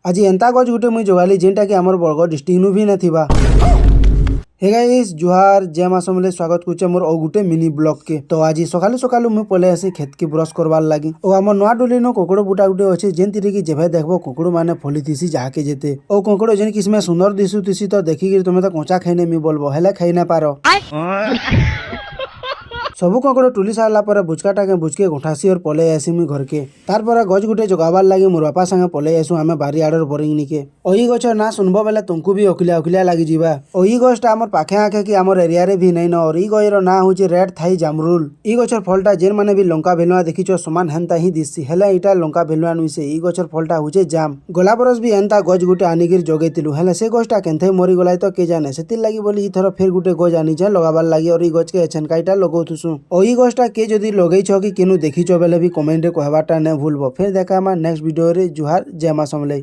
आज एंता गज गुटे मुई जोगाली जेनटा कि आमर बरगड़ डिस्ट्रिक्ट नु भी न थिबा। हे गाइस जुहार जय मां समले स्वागत कुचे मोर और गुटे मिनी ब्लॉग के। तो आज सकालू सकालू मुई पले आसी खेत की ब्रश करवार लगी और आम नुआ डोली नो कुकुड़ बुटा गुटे अच्छे जेन तिरे की जेभे देखबो कुकुड़ माने फली थीसी जाके जेते और कुकुड़ जेन किसमें सुंदर दिसु तीसी तो देखिकी तुम तो कोचा खाई मी बोलबो हेले खाई ना पारो। सबु ककड़ टुली सारा पर बुचकाटा बुचके गोठासी और पले आसी मुई घर के तार पर गज गुटे जगाबार लगी मोर बापा संगे पले आसू आमे बारी आड़र बोरिंग निके ओई गछर ना सुनबो बेले तुमको भी अखिलिया अखिलिया लगी जीवा। ओई गछटा हमर पाखे आखे कि हमर एरिया रे भी नहीं न और ई गयर ना होचे रेड थाई जामरुल। ई गछर फलटा जेन माने भी लंका भेलुआ देखिछो समान हेनता ही दिससी हेले इटा लंका भेलुआ नुइसे ई गछर फलटा होचे जाम। गला बरस भी एंता गज गुटे आनिगिर जगेतिलु हेले से गछटा केनथे मरी गलाई तो के जाने सेतिर लागि बोली ई थर फेर गुटे गज आनिछे लगाबार लागि और ई गज के छनकाईटा लगौथुसु। ओई गछटा के जदि लगेइछ कि केनु देखिछ बेले भी कमेंट रे कहबाटा ने भूलबो। फिर देखा नेक्स्ट वीडियो रे जुहार जय मां समले।